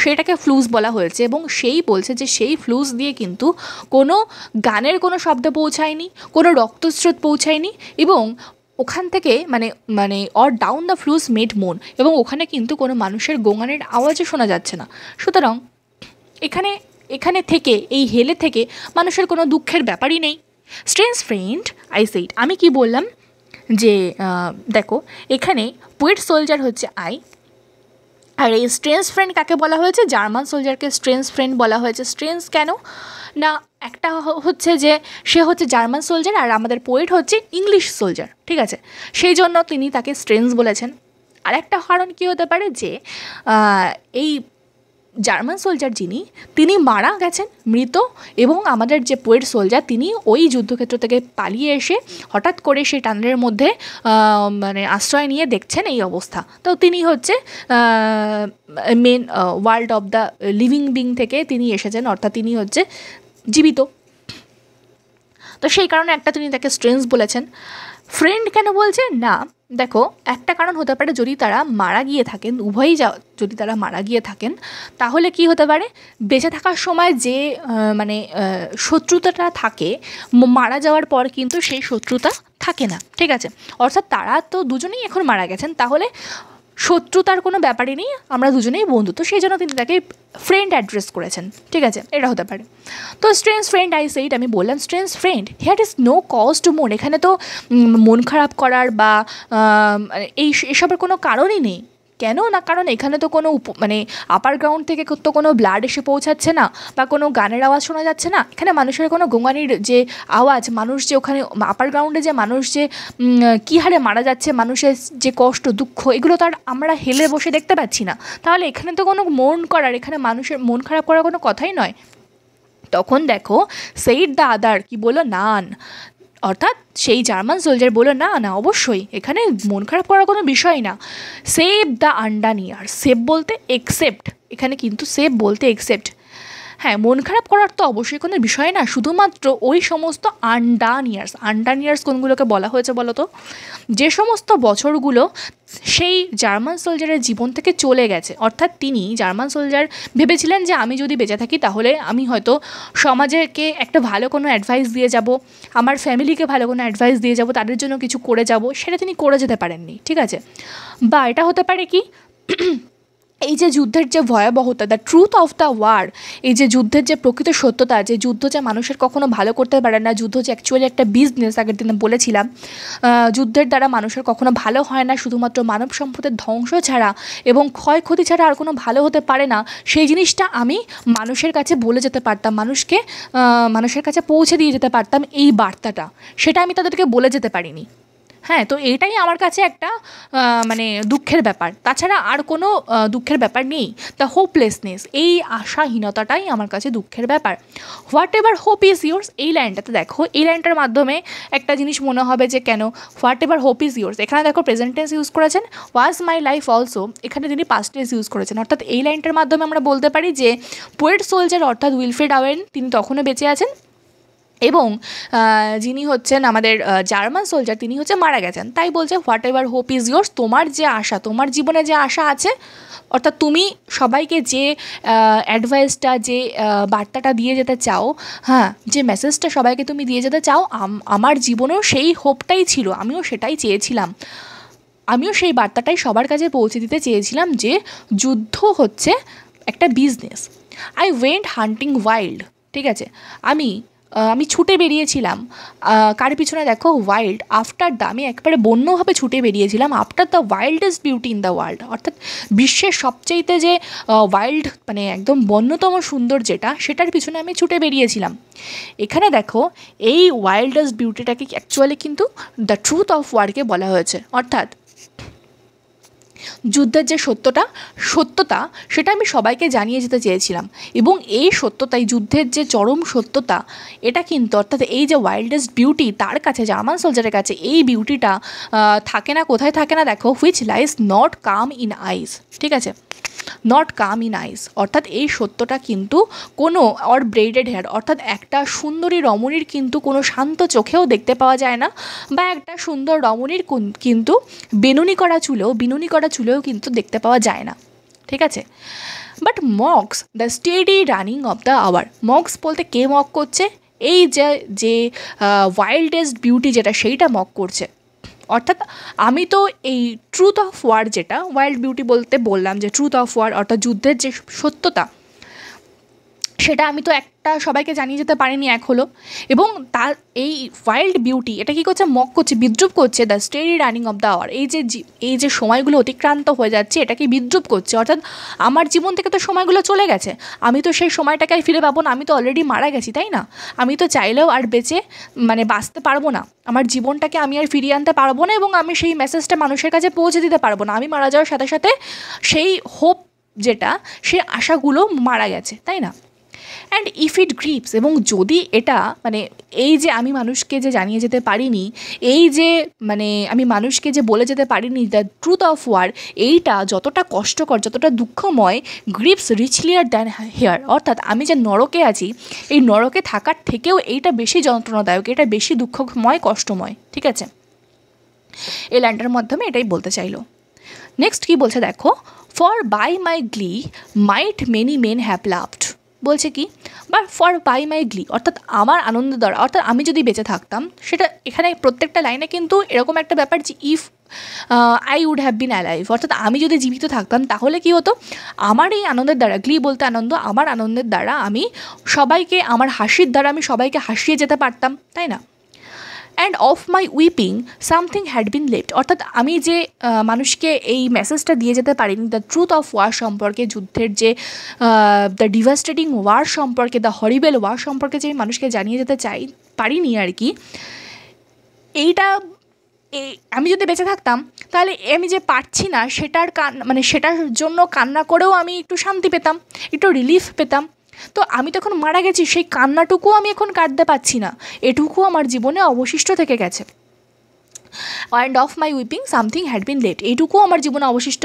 সেটাকে ফ্লুস বলা হয়েছে। এবং সেই বলছে যে সেই ফ্লুস দিয়ে কিন্তু কোনো গানের কোনো শব্দ পৌঁছায়নি, কোনো রক্তস্রোত পৌঁছায়নি, এবং ওখান থেকে মানে মানে অর ডাউন দ্য ফ্লুস মেড মোন, এবং ওখানে কিন্তু কোনো মানুষের গোঙানের আওয়াজও শোনা যাচ্ছে না। সুতরাং এখানে এখানে থেকে, এই হেলে থেকে মানুষের কোনো দুঃখের ব্যাপারই নেই। স্ট্রেঞ্জ ফ্রেন্ড আই সেইড, আমি কি বললাম যে দেখো এখানে পোয়েট সোলজার হচ্ছে আই, আর এই স্ট্রেঞ্জ ফ্রেন্ড কাকে বলা হয়েছে, জার্মান সোলজারকে স্ট্রেঞ্জ ফ্রেন্ড বলা হয়েছে। স্ট্রেঞ্জ কেন না, একটা হচ্ছে যে সে হচ্ছে জার্মান সোলজার আর আমাদের পোয়েট হচ্ছে ইংলিশ সোলজার, ঠিক আছে, সেই জন্য তিনি তাকে স্ট্রেঞ্জ বলেছেন। আর একটা কারণ কী হতে পারে যে এই জার্মান সোলজার যিনি, তিনি মারা গেছেন, মৃত, এবং আমাদের যে পোয়েট সোলজার তিনি ওই যুদ্ধক্ষেত্র থেকে পালিয়ে এসে হঠাৎ করে সেই টানেলের মধ্যে মানে আশ্রয় নিয়ে দেখছেন এই অবস্থা। তো তিনি হচ্ছে main world of the living being থেকে তিনি এসেছেন, অর্থাৎ তিনি হচ্ছে জীবিত। তো সেই কারণে একটা তিনি তাকে স্ট্রেঞ্জ বলেছেন। ফ্রেন্ড কেন বলছে না, দেখো একটা কারণ হতে পারে, যদি তারা মারা গিয়ে থাকেন, উভয়ই যদি তারা মারা গিয়ে থাকেন, তাহলে কি হতে পারে, বেঁচে থাকার সময় যে মানে শত্রুতাটা থাকে, মারা যাওয়ার পর কিন্তু সেই শত্রুতা থাকে না, ঠিক আছে। অর্থাৎ তারা তো দুজনেই এখন মারা গেছেন, তাহলে শত্রুতার কোনো ব্যাপারই নেই, আমরা দুজনেই বন্ধু, তো সেই জন্য তিনি তাকে ফ্রেন্ড অ্যাড্রেস করেছেন, ঠিক আছে, এটা হতে পারে। তো স্ট্রেঞ্জ ফ্রেন্ড আই সেইড, আমি বললাম strange friend here is no cause to মোন, এখানে তো মন খারাপ করার বা এসবের কোনো কারণই নেই। কেন না, কারণ এখানে তো কোনো মানে আপার গ্রাউন্ড থেকে তো কোনো ব্লাড এসে পৌঁছাচ্ছে না, বা কোনো গানের আওয়াজ শোনা যাচ্ছে না, এখানে মানুষের কোনো গোঙানির যে আওয়াজ, মানুষ যে ওখানে আপার গ্রাউন্ডে যে মানুষ যে কী হারে মারা যাচ্ছে, মানুষের যে কষ্ট দুঃখ, এগুলো তো আর আমরা হেলে বসে দেখতে পাচ্ছি না। তাহলে এখানে তো কোনো মন করার, এখানে মানুষের মন খারাপ করার কোনো কথাই নয়। তখন দেখো সেইড দ্য আদার, কি বললো, নান, অর্থাৎ সেই জার্মান সোলজার বললো না না, অবশ্যই এখানে মন খারাপ করার কোনো বিষয় না। Save the undone year, save বলতে একসেপ্ট, এখানে কিন্তু সেভ বলতে একসেপ্ট। হ্যাঁ, মন খারাপ করার তো অবশ্যই কোনো বিষয় না, শুধুমাত্র ওই সমস্ত আনডান ইয়ার্স, আনডান ইয়ার্স কোনগুলোকে বলা হয়েছে বলো তো, যে সমস্ত বছরগুলো সেই জার্মান সোলজারের জীবন থেকে চলে গেছে। অর্থাৎ তিনি জার্মান সোলজার ভেবেছিলেন যে আমি যদি বেঁচে থাকি তাহলে আমি হয়তো সমাজকে একটা ভালো কোনো অ্যাডভাইস দিয়ে যাব, আমার ফ্যামিলিকে ভালো কোনো অ্যাডভাইস দিয়ে যাব, তাদের জন্য কিছু করে যাব, সেটা তিনি করে যেতে পারেননি, ঠিক আছে। বা এটা হতে পারে কি, এই যে যুদ্ধের যে ভয়াবহতা, the truth of the war, এই যে যুদ্ধের যে প্রকৃত সত্যতা, যে যুদ্ধ যে মানুষের কখনো ভালো করতে পারে না, যুদ্ধ যে অ্যাকচুয়ালি একটা বিজনেস, আগের দিনে বলেছিলাম, যুদ্ধের দ্বারা মানুষের কখনো ভালো হয় না, শুধুমাত্র মানব সম্পদের ধ্বংস ছাড়া এবং ক্ষয়ক্ষতি ছাড়া আর কোনো ভালো হতে পারে না, সেই জিনিসটা আমি মানুষের কাছে বলে যেতে পারতাম, মানুষের কাছে পৌঁছে দিয়ে যেতে পারতাম এই বার্তাটা, সেটা আমি তাদেরকে বলে যেতে পারিনি। হ্যাঁ, তো এটাই আমার কাছে একটা মানে দুঃখের ব্যাপার, তাছাড়া আর কোনো দুঃখের ব্যাপার নেই। দ্য হোপলেসনেস, এই আশাহীনতাটাই আমার কাছে দুঃখের ব্যাপার। What ever hope is yours, এই লাইনটাতে দেখো, এই লাইনটার মাধ্যমে একটা জিনিস মনে হবে যে কেন what ever hope is yours, এখানে দেখো প্রেজেন্ট টেন্স ইউজ করেছেন, ওয়াজ মাই লাইফ অলসো, এখানে তিনি পাস্ট টেন্স ইউজ করেছেন। অর্থাৎ এই লাইনটার মাধ্যমে আমরা বলতে পারি যে পোয়েট সোলজার অর্থাৎ উইলফ্রেড ওয়েন তিনি তখনও বেঁচে আছেন, এবং যিনি হচ্ছেন আমাদের জার্মান সোলজার তিনি হচ্ছে মারা গেছেন। তাই বলছে what ever hope is yours, তোমার যে আশা, তোমার জীবনে যে আশা আছে, অর্থাৎ তুমি সবাইকে যে অ্যাডভাইসটা, যে বার্তাটা দিয়ে যেতে চাও, হ্যাঁ, যে মেসেজটা সবাইকে তুমি দিয়ে যেতে চাও, আমার জীবনেও সেই হোপটাই ছিল, আমিও সেটাই চেয়েছিলাম, আমিও সেই বার্তাটাই সবার কাছে পৌঁছে দিতে চেয়েছিলাম যে যুদ্ধ হচ্ছে একটা business. I went hunting wild, ঠিক আছে, আমি ছুটে বেরিয়েছিলাম, কার পিছনে দেখো, ওয়াইল্ড, আফটার দ্য, আমি একবারে বন্যভাবে ছুটে বেরিয়েছিলাম, after the wildest beauty in the world, অর্থাৎ বিশ্বের সবচেয়েতে যে ওয়াইল্ড মানে একদম বন্যতম সুন্দর যেটা, সেটার পিছনে আমি ছুটে বেরিয়েছিলাম। এখানে দেখো এই ওয়াইল্ডেস্ট বিউটিটাকে অ্যাকচুয়ালি কিন্তু দ্য ট্রুথ অফ ওয়ারকে বলা হয়েছে, অর্থাৎ যুদ্ধের যে সত্যতা সেটা আমি সবাইকে জানিয়ে যেতে চেয়েছিলাম, এবং এই সত্যতাই যুদ্ধের যে চরম সত্যতা এটা কিন্তু, অর্থাৎ এই যে ওয়াইল্ডেস্ট বিউটি তার কাছে, জার্মান সোলজারের কাছে এই বিউটিটা থাকে না, কোথায় থাকে না দেখো, which lies not calm in eyes, ঠিক আছে, নট কাম ইন আইজ, অর্থাৎ এই সত্যটা কিন্তু কোনো অর ব্রেডেড হেয়ার, অর্থাৎ একটা সুন্দরী রমণীর কিন্তু কোনো শান্ত চোখেও দেখতে পাওয়া যায় না, বা একটা সুন্দর রমণীর কিন্তু বিনুনি করা চুলেও কিন্তু দেখতে পাওয়া যায় না, ঠিক আছে। But mocks the steady running of the hour, mocks বলতে কে মক করছে, এই যে ওয়াইল্ডেস্ট বিউটি যেটা সেইটা মক করছে, অর্থাৎ আমি তো এই ট্রুথ অফ ওয়ার, যেটা ওয়াইল্ড বিউটি বলতে বললাম যে ট্রুথ অফ ওয়ার অর্থাৎ যুদ্ধের যে সত্যতা, সেটা আমি তো একটা সবাইকে জানিয়ে যেতে পারিনি এক হলো, এবং তার এই ওয়াইল্ড বিউটি এটা কী করছে, মক করছে, বিদ্রুপ করছে the steady running of the hour, এই যে সময়গুলো অতিক্রান্ত হয়ে যাচ্ছে এটাকে বিদ্রুপ করছে, অর্থাৎ আমার জীবন থেকে তো সময়গুলো চলে গেছে, আমি তো সেই সময়টাকে আর ফিরে পাবো না, আমি তো অলরেডি মারা গেছি, তাই না, আমি তো চাইলেও আর বাঁচতে পারবো না, আমার জীবনটাকে আমি আর ফিরিয়ে আনতে পারবো না, এবং আমি সেই মেসেজটা মানুষের কাছে পৌঁছে দিতে পারবো না, আমি মারা যাওয়ার সাথে সাথে সেই হোপ যেটা, সেই আশাগুলো মারা গেছে, তাই না। অ্যান্ড ইফ ইট গ্রিপস, এবং যদি এটা এই যে আমি মানুষকে যে জানিয়ে যেতে পারিনি, এই যে আমি মানুষকে যে বলে যেতে পারিনি দ্য ট্রুথ অফ ওয়ার, এইটা যতটা কষ্টকর, যতটা দুঃখময়, গ্রিপস রিচলিয়ার দ্যান হেয়ার, অর্থাৎ আমি যে নরকে আছি এই নরকে থাকার থেকেও এইটা বেশি যন্ত্রণাদায়ক, এটা বেশি দুঃখময়, কষ্টময়, ঠিক আছে। এই লাইনটার মাধ্যমে এটাই বলতে চাইলো। নেক্সট কি বলছে দেখো, for by my glee might many men have loved, বলছে কি, বা ফর বাই মাই গ্লি, অর্থাৎ আমার আনন্দ দ্বারা, অর্থাৎ আমি যদি বেঁচে থাকতাম, সেটা এখানে প্রত্যেকটা লাইনে কিন্তু এরকম একটা ব্যাপার যে if I would have been alive, অর্থাৎ আমি যদি জীবিত থাকতাম তাহলে কি হতো, আমার এই আনন্দের দ্বারা, গ্লি বলতে আনন্দ, আমার আনন্দের দ্বারা আমি সবাইকে, আমার হাসির দ্বারা আমি সবাইকে হাসিয়ে যেতে পারতাম, তাই না। And of my weeping something had been left, অর্থাৎ আমি যে মানুষকে এই মেসেজটা দিয়ে যেতে পারিনি দ্য ট্রুথ অফ ওয়ার সম্পর্কে, যুদ্ধের যে দ্য ডিভাস্টেটিং ওয়ার সম্পর্কে, দ্য হরিবেল ওয়ার সম্পর্কে যে মানুষকে জানিয়ে যেতে পারিনি আর কি, এইটা আমি যদি বেঁচে থাকতাম তাহলে আমি যে পারছি না সেটার জন্য কান্না করেও আমি একটু শান্তি পেতাম, একটু রিলিফ পেতাম। তো আমি তো এখন মারা গেছি, সেই কান্নাটুকু আমি এখন কাটতে পারছি না, এটুকু আমার জীবনে অবশিষ্ট থেকে গেছে। And of my weeping something had been left, এইটুকু আমার জীবনে অবশিষ্ট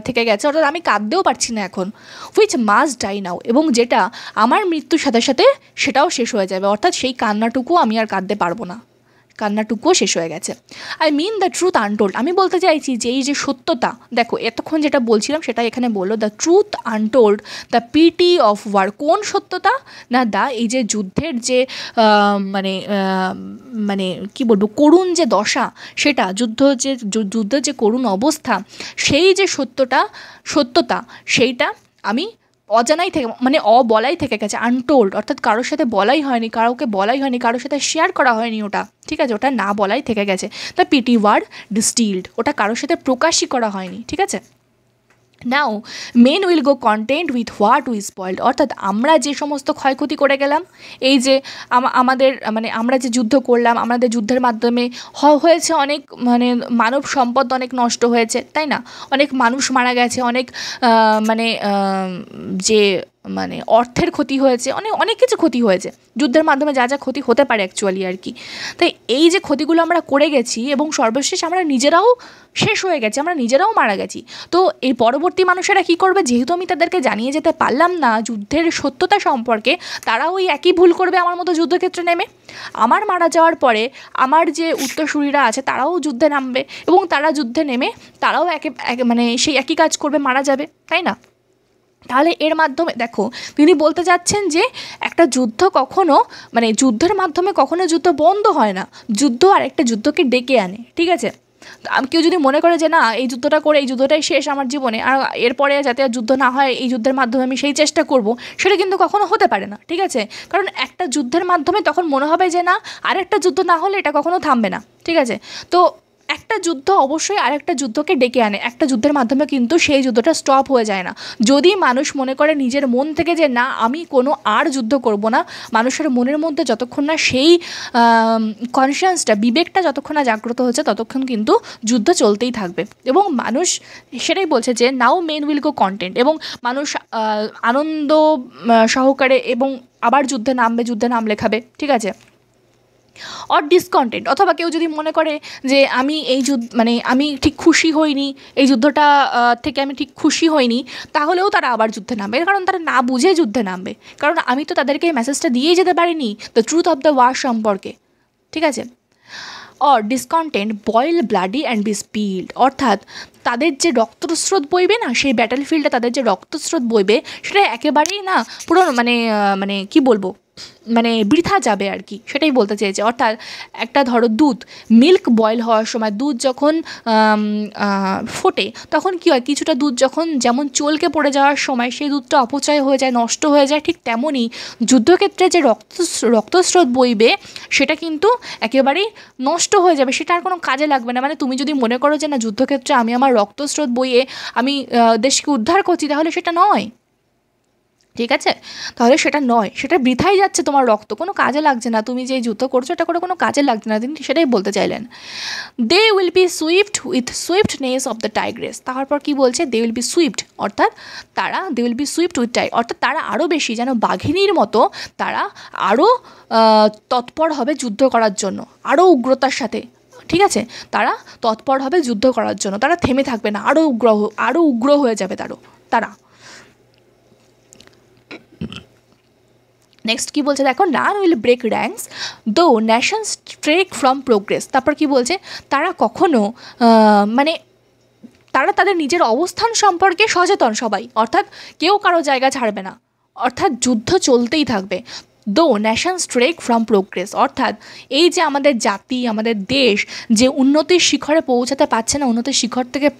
থেকে গেছে, অর্থাৎ আমি কাঁদতেও পারছি না এখন, হুইচ মাস্ট ডাই নাও, এবং যেটা আমার মৃত্যুর সাথে সাথে সেটাও শেষ হয়ে যাবে, অর্থাৎ সেই কান্নাটুকু আমি আর কাঁদতে পারবো না, কান্নাটুকুও শেষ হয়ে গেছে। I mean the truth untold, আমি বলতে চাইছি যে এই যে সত্যতা, দেখো এতক্ষণ যেটা বলছিলাম সেটা এখানে বললো the truth untold, the pity of war, কোন সত্যতা না, এই যে যুদ্ধের যে কি বলবো, করুণ যে দশা, সেটা যুদ্ধের যে করুণ অবস্থা, সেই যে সত্যতা সেইটা আমি অজানাই থেকে অবলাই থেকে গেছে, আনটোল্ড, অর্থাৎ কারোর সাথে কাউকে বলাই হয়নি, কারোর সাথে শেয়ার করা হয়নি ওটা, ঠিক আছে, ওটা না বলাই থেকে গেছে, দ্য পিটি ওয়ার্ড ডিস্টিল্ড, ওটা কারোর সাথে প্রকাশই করা হয়নি, ঠিক আছে। Now men will go content with what we spoiled, অর্থাৎ আমরা যে সমস্ত ক্ষয়ক্ষতি করে গেলাম, এই যে আমাদের আমরা যে যুদ্ধ করলাম, আমাদের যুদ্ধের মাধ্যমে হয়েছে অনেক মানব সম্পদ অনেক নষ্ট হয়েছে, তাই না, অনেক মানুষ মারা গেছে, অনেক যে অর্থের ক্ষতি হয়েছে, অনেক কিছু ক্ষতি হয়েছে যুদ্ধের মাধ্যমে, যা যা ক্ষতি হতে পারে অ্যাকচুয়ালি আর কি। তাই এই যে ক্ষতিগুলো আমরা করে গেছি, এবং সর্বশেষ আমরা নিজেরাও শেষ হয়ে গেছি, আমরা নিজেরাও মারা গেছি, তো এই পরবর্তী মানুষেরা কি করবে, যেহেতু আমি তাদেরকে জানিয়ে যেতে পারলাম না যুদ্ধের সত্যতা সম্পর্কে, তারাও ওই একই ভুল করবে আমার মতো যুদ্ধক্ষেত্রে নেমে, আমার মারা যাওয়ার পরে আমার যে উত্তরসূরিরা আছে তারাও যুদ্ধে নামবে, এবং তারা যুদ্ধে নেমে তারাও সেই একই কাজ করবে, মারা যাবে, তাই না। তাহলে এর মাধ্যমে দেখো তিনি বলতে যাচ্ছেন যে একটা যুদ্ধ কখনো যুদ্ধের মাধ্যমে কখনো যুদ্ধ বন্ধ হয় না, যুদ্ধ আর একটা যুদ্ধকে ডেকে আনে, ঠিক আছে। কেউ যদি মনে করে যে না এই যুদ্ধটা করে এই যুদ্ধটাই শেষ আমার জীবনে, আর এরপরে যাতে আর যুদ্ধ না হয় এই যুদ্ধের মাধ্যমে আমি সেই চেষ্টা করব, সেটা কিন্তু কখনো হতে পারে না, ঠিক আছে, কারণ একটা যুদ্ধের মাধ্যমে তখন মনে হবে যে না আরেকটা যুদ্ধ না হলে এটা কখনো থামবে না, ঠিক আছে। তো একটা যুদ্ধ অবশ্যই আরেকটা যুদ্ধকে ডেকে আনে, একটা যুদ্ধের মাধ্যমে কিন্তু সেই যুদ্ধটা স্টপ হয়ে যায় না। যদি মানুষ মনে করে নিজের মন থেকে যে না আমি কোনো আর যুদ্ধ করব না, মানুষের মনের মধ্যে যতক্ষণ না সেই কনসিয়াসটা, বিবেকটা যতক্ষণ না জাগ্রত হচ্ছে ততক্ষণ কিন্তু যুদ্ধ চলতেই থাকবে। এবং মানুষ সেটাই বলছে যে নাও মেন উইল গো কন্টেন্ট, এবং মানুষ আনন্দ সহকারে এবং আবার যুদ্ধে নাম লেখাবে, ঠিক আছে। অর ডিসকন্টেন্ট, অথবা কেউ যদি মনে করে যে আমি এই যুদ্ধ মানে আমি ঠিক খুশি হইনি, এই যুদ্ধটা থেকে আমি ঠিক খুশি হইনি, তাহলেও তারা আবার যুদ্ধে নামবে, কারণ তারা না বুঝে যুদ্ধে নামবে। কারণ আমি তো তাদেরকে এই মেসেজটা দিয়েই যেতে পারিনি the truth of the war সম্পর্কে, ঠিক আছে। Or discontent boil bloody and be spilled, অর্থাৎ তাদের যে রক্তস্রোত বইবে না, সেই ব্যাটেলফিল্ডে তাদের যে রক্তস্রোত বইবে সেটা একেবারেই না পুরো মানে কি বলবো, মানে বৃথা যাবে আর কি, সেটাই বলতে চেয়েছে। অর্থাৎ একটা ধরো দুধ, মিল্ক বয়েল হওয়ার সময় দুধ যখন ফোটে তখন কী হয়, কিছুটা দুধ যখন যেমন চলকে পড়ে যাওয়ার সময় সেই দুধটা অপচয় হয়ে যায়, নষ্ট হয়ে যায়, ঠিক তেমনই যুদ্ধক্ষেত্রে যে রক্তস্রোত বইবে সেটা কিন্তু একেবারেই নষ্ট হয়ে যাবে, সেটা আর কোনো কাজে লাগবে না। মানে তুমি যদি মনে করো যে না যুদ্ধক্ষেত্রে আমি আমার রক্তস্রোত বইয়ে আমি দেশকে উদ্ধার করছি, তাহলে সেটা নয়, ঠিক আছে, তাহলে সেটা নয়, সেটা বৃথাই যাচ্ছে, তোমার রক্ত কোনো কাজে লাগছে না, তুমি যে যুদ্ধ করছো এটা করে কোনো কাজে লাগছে না, তিনি সেটাই বলতে চাইলেন। They will be swift with swiftness of the tigress, তারপর কি বলছে, দে উইল বি সুইফট, অর্থাৎ তারা they will be swift with অর্থাৎ তারা আরও বেশি যেন বাঘিনীর মতো, তারা আরও তৎপর হবে যুদ্ধ করার জন্য, আরও উগ্রতার সাথে, ঠিক আছে, তারা তৎপর হবে যুদ্ধ করার জন্য, তারা থেমে থাকবে না, আরও উগ্র হয়ে যাবে তারা। নেক্সট কি বলছে দেখো, নান উইল ব্রেক র্যাঙ্কস দো নেশনস স্ট্রেক ফ্রম প্রোগ্রেস, তারপর কি বলছে, তারা কখনো মানে তারা তাদের নিজের অবস্থান সম্পর্কে সচেতন সবাই, অর্থাৎ কেউ কারো জায়গা ছাড়বে না, অর্থাৎ যুদ্ধ চলতেই থাকবে। দো নেশন স্ট্রেক ফ্রম প্রোগ্রেস, অর্থাৎ এই যে আমাদের জাতি, আমাদের দেশ যে উন্নতির শিখরে পৌঁছাতে পারছে না, উন্নতির শিখর থেকে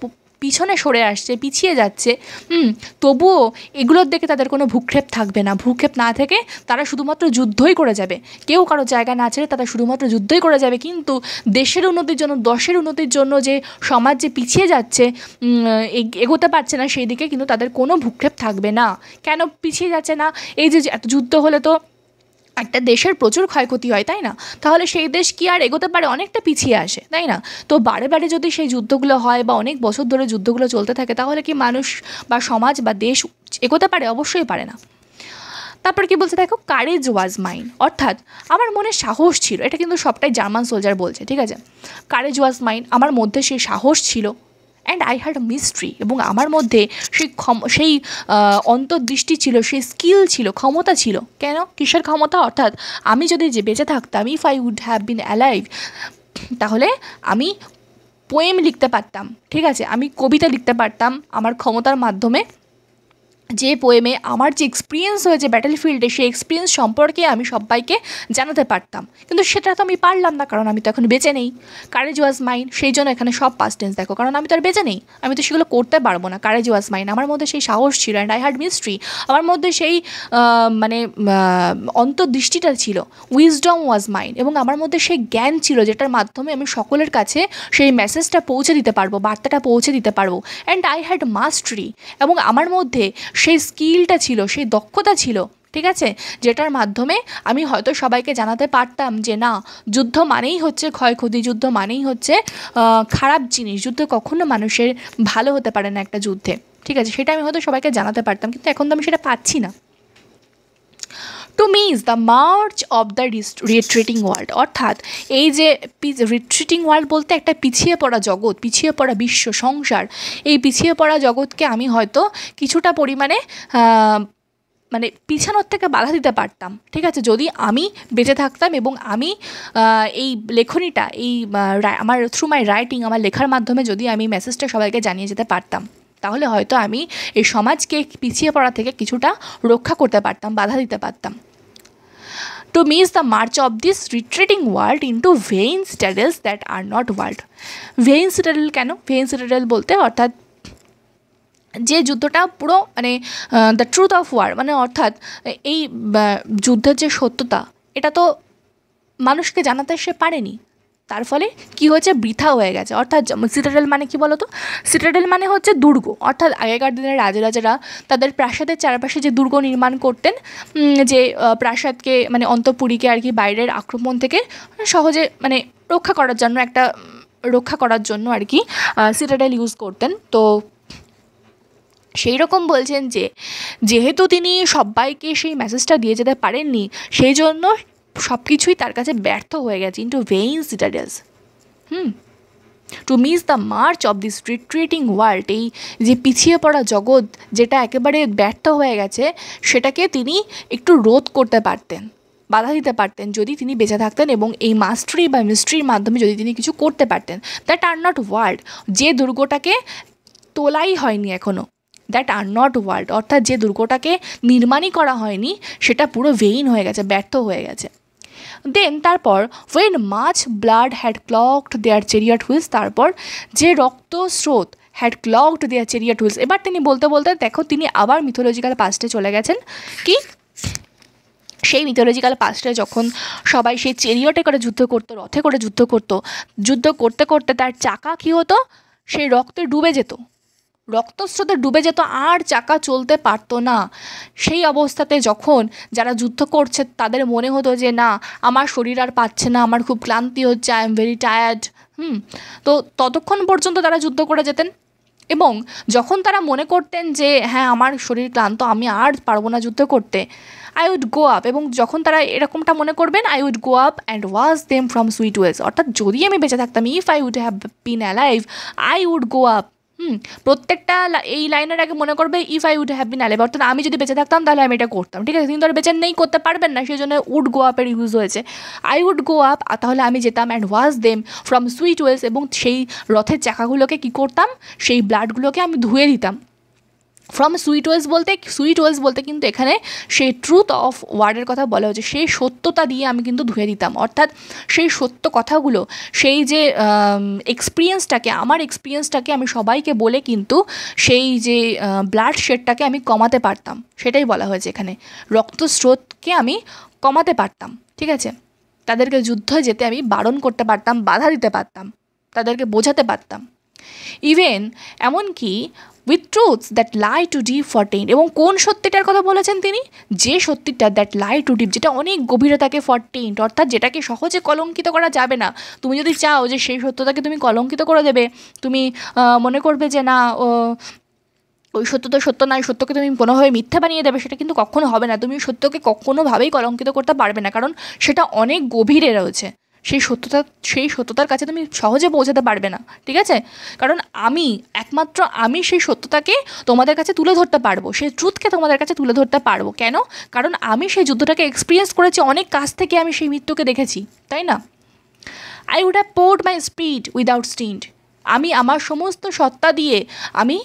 পিছনে সরে আসছে, পিছিয়ে যাচ্ছে, তবুও এগুলোর দিকে তাদের কোনো ভূক্ষেপ থাকবে না, ভূক্ষেপ না থেকে তারা শুধুমাত্র যুদ্ধই করে যাবে, কেউ কারো জায়গা না ছেড়ে তারা শুধুমাত্র যুদ্ধই করে যাবে। কিন্তু দেশের উন্নতির জন্য, দশের উন্নতির জন্য যে সমাজ যে পিছিয়ে যাচ্ছে, এগোতে পারছে না, সেই দিকে কিন্তু তাদের কোনো ভূক্ষেপ থাকবে না। কেন পিছিয়ে যাচ্ছে না, এই যে এত যুদ্ধ হলে তো একটা দেশের প্রচুর ক্ষয়ক্ষতি হয়, তাই না, তাহলে সেই দেশ কি আর এগোতে পারে, অনেকটা পিছিয়ে আসে, তাই না। তো বারে বারে যদি সেই যুদ্ধগুলো হয় বা অনেক বছর ধরে যুদ্ধগুলো চলতে থাকে, তাহলে কি মানুষ বা সমাজ বা দেশ এগোতে পারে, অবশ্যই পারে না। তারপর কি বলছে দেখো, কারেজ ওয়াজ মাইন, অর্থাৎ আমার মনে সাহস ছিল, এটা কিন্তু সবটাই জার্মান সোলজার বলছে, ঠিক আছে। কারেজ ওয়াজ মাইন, আমার মধ্যে সেই সাহস ছিল, অ্যান্ড আই হ্যাড মিস্ট্রি, এবং আমার মধ্যে সেই অন্তর্দৃষ্টি ছিল, সেই স্কিল ছিল, ক্ষমতা ছিল। কেন, কিসের ক্ষমতা, অর্থাৎ আমি যদি যে বেঁচে থাকতাম, if I would have been alive, তাহলে আমি পোয়েম লিখতে পারতাম, ঠিক আছে, আমি কবিতা লিখতে পারতাম আমার ক্ষমতার মাধ্যমে, যে পোয়েমে আমার যে এক্সপিরিয়েন্স হয়েছে ব্যাটেলফিল্ডে, সেই এক্সপিরিয়েন্স সম্পর্কে আমি সবাইকে জানাতে পারতাম, কিন্তু সেটা তো আমি পারলাম না, কারণ আমি তো এখন বেঁচে নেই। কারেজ ওয়াজ মাইন, সেই জন্য এখানে সব পাস্ট টেন্স দেখো, কারণ আমি তো আর বেঁচে নেই, আমি তো সেগুলো করতে পারবো না। কারেজ ওয়াজ মাইন, আমার মধ্যে সেই সাহস ছিল, অ্যান্ড আই হ্যাড মিস্ট্রি, আমার মধ্যে সেই মানে অন্তর্দৃষ্টিটা ছিল। উইজডম ওয়াজ মাইন, এবং আমার মধ্যে সেই জ্ঞান ছিল যেটার মাধ্যমে আমি সকলের কাছে সেই মেসেজটা পৌঁছে দিতে পারবো, বার্তাটা পৌঁছে দিতে পারবো। অ্যান্ড আই হ্যাড মাস্ট্রি, এবং আমার মধ্যে সেই স্কিলটা ছিল, সেই দক্ষতা ছিল, ঠিক আছে, যেটার মাধ্যমে আমি হয়তো সবাইকে জানাতে পারতাম যে না, যুদ্ধ মানেই হচ্ছে ক্ষয়ক্ষতি, যুদ্ধ মানেই হচ্ছে খারাপ জিনিস, যুদ্ধ কখনো মানুষের ভালো হতে পারে না একটা যুদ্ধে, ঠিক আছে, সেটা আমি হয়তো সবাইকে জানাতে পারতাম, কিন্তু এখন তো আমি সেটা পাচ্ছি না। To me is the march of the retreating world, অর্থাৎ এই যে রিট্রিটিং ওয়ার্ল্ড বলতে একটা পিছিয়ে পড়া জগৎ, পিছিয়ে পড়া বিশ্ব সংসার, এই পিছিয়ে পড়া জগৎকে আমি হয়তো কিছুটা পরিমাণে মানে পিছানোর থেকে বাধা দিতে পারতাম, ঠিক আছে, যদি আমি বেঁচে থাকতাম এবং আমি এই লেখনীটা, এই আমার থ্রু মাই রাইটিং, আমার লেখার মাধ্যমে যদি আমি মেসেজটা সবাইকে জানিয়ে যেতে পারতাম, তাহলে হয়তো আমি এই সমাজকে পিছিয়ে পড়া থেকে কিছুটা রক্ষা করতে পারতাম, বাধা দিতে পারতাম। To miss the march of this retreating world into vain citadels that are not walled. Vain citadel কেন, ভেইন সিটাডেল বলতে অর্থাৎ যে যুদ্ধটা পুরো মানে দ্য ট্রুথ অফ ওয়ার, মানে অর্থাৎ এই যুদ্ধের যে সত্যতা, এটা তো মানুষকে জানাতে সে পারেনি, তার ফলে কি হয়েছে, বৃথা হয়ে গেছে। অর্থাৎ সিটাডেল মানে কি বলো তো, সিটাডেল মানে হচ্ছে দুর্গ। অর্থাৎ আগেকার দিনের রাজারা তাদের প্রাসাদের চারপাশে যে দুর্গ নির্মাণ করতেন, যে প্রাসাদকে মানে অন্তঃপুরীকে আর কি বাইরের আক্রমণ থেকে সহজে মানে রক্ষা করার জন্য আর কি সিটাডেল ইউজ করতেন। তো সেই রকম বলছেন যে যেহেতু তিনি সবাইকে সেই মেসেজটা দিয়ে যেতে পারেননি, সেই জন্য সব কিছুই তার কাছে ব্যর্থ হয়ে গেছে into vain citadels. To miss the march of this retreating world, এই যে পিছিয়ে পড়া জগৎ যেটা একেবারে ব্যর্থ হয়ে গেছে, সেটাকে তিনি একটু রোধ করতে পারতেন, বাধা দিতে পারতেন যদি তিনি বেঁচে থাকতেন এবং এই মাস্টারি বা মিস্ট্রির মাধ্যমে যদি তিনি কিছু করতে পারতেন। দ্যাট আর নট ওয়ার্ল্ড, যে দুর্গটাকে তোলাই হয়নি এখনও, দ্যাট আর নট ওয়ার্ল্ড অর্থাৎ যে দুর্গটাকে নির্মাণই করা হয়নি, সেটা পুরো ভেইন হয়ে গেছে, ব্যর্থ হয়ে গেছে। দেন তারপর when much blood had clogged their chariot wheels, তারপর যে রক্তস্রোত had clogged their chariot wheels, এবার তিনি বলতে বলতে দেখো তিনি আবার মিথোলজিক্যাল পাস্টে চলে গেছেন। কি সেই মিথোলজিক্যাল পাস্টে যখন সবাই সেই চেরিয়টে করে যুদ্ধ করতো, রথে করে যুদ্ধ করতো, যুদ্ধ করতে করতে তার চাকা কী হতো, সেই রক্তে ডুবে যেত, রক্তস্রোতে ডুবে যেত, আর চাকা চলতে পারতো না। সেই অবস্থাতে যখন যারা যুদ্ধ করছে তাদের মনে হতো যে না, আমার শরীর আর পাচ্ছে না, আমার খুব ক্লান্তি হচ্ছে, আই এম ভেরি টায়ার্ড, তো ততক্ষণ পর্যন্ত তারা যুদ্ধ করে যেতেন। এবং যখন তারা মনে করতেন যে হ্যাঁ আমার শরীর ক্লান্ত, আমি আর পারবো না যুদ্ধ করতে, আই উড গো আপ, এবং যখন তারা এরকমটা মনে করবেন, I would go up and watch them from sweet wells, অর্থাৎ যদি আমি বেঁচে থাকতাম, if I would have been alive I would go up. প্রত্যেকটা এই লাইনের আগে মনে করবে if I would have been alive, অর্থাৎ আমি যদি বেঁচে থাকতাম তাহলে আমি এটা করতাম, ঠিক আছে। কিন্তু আর বেঁচে নেই, করতে পারবেন না, সেই জন্য উড গো আপের ইউজ হয়েছে। আই উড গো আপ, তাহলে আমি যেতাম, and watch them from sweet wells, এবং সেই রথের চাকাগুলোকে কী করতাম, সেই ব্লাডগুলোকে আমি ধুয়ে দিতাম। ফ্রম সুইট ওয়েলস বলতে কিন্তু এখানে সেই ট্রুথ অফ ওয়ার্ডের কথা বলা হচ্ছে, সেই সত্যতা দিয়ে আমি কিন্তু ধুয়ে দিতাম, অর্থাৎ সেই সত্য কথাগুলো, সেই যে আমার এক্সপিরিয়েন্সটাকে আমি সবাইকে বলে কিন্তু সেই যে ব্লাড শেডটাকে আমি কমাতে পারতাম, সেটাই বলা হয়েছে এখানে। রক্তস্রোতকে আমি কমাতে পারতাম, ঠিক আছে, তাদেরকে যুদ্ধে যেতে আমি বারণ করতে পারতাম, বাধা দিতে পারতাম, তাদেরকে বোঝাতে পারতাম। ইভেন এমনকি with truths that lie two deep for tent, এবং কোন সত্যিটার কথা বলেছেন তিনি, যে সত্যিটা দ্যাট লাই টু ডিপ, যেটা অনেক গভীরে থাকে, ফর টেন্ট অর্থাৎ যেটাকে সহজে কলঙ্কিত করা যাবে না। তুমি যদি চাও যে সেই সত্যটাকে তুমি কলঙ্কিত করে দেবে, তুমি মনে করবে যে না ওই সত্য তো সত্য নয়, সত্যকে তুমি কোনোভাবে মিথ্যা বানিয়ে দেবে, সেটা কিন্তু কখনো হবে না। তুমি সত্যকে কখনোভাবেই কলঙ্কিত করতে পারবে না, কারণ সেটা অনেক গভীরে রয়েছে। সেই সত্যতার কাছে তুমি সহজে পৌঁছাতে পারবে না, ঠিক আছে। কারণ একমাত্র আমি সেই সত্যতাকে তোমাদের কাছে তুলে ধরতে পারবো, সেই ট্রুথকে তোমাদের কাছে তুলে ধরতে পারবো। কেন? কারণ আমি সেই যুদ্ধটাকে এক্সপিরিয়েন্স করেছি, অনেক কাছ থেকে আমি সেই মৃত্যুকে দেখেছি, তাই না। I would have poured my spirit without stint, আমি আমার সমস্ত সত্তা দিয়ে আমি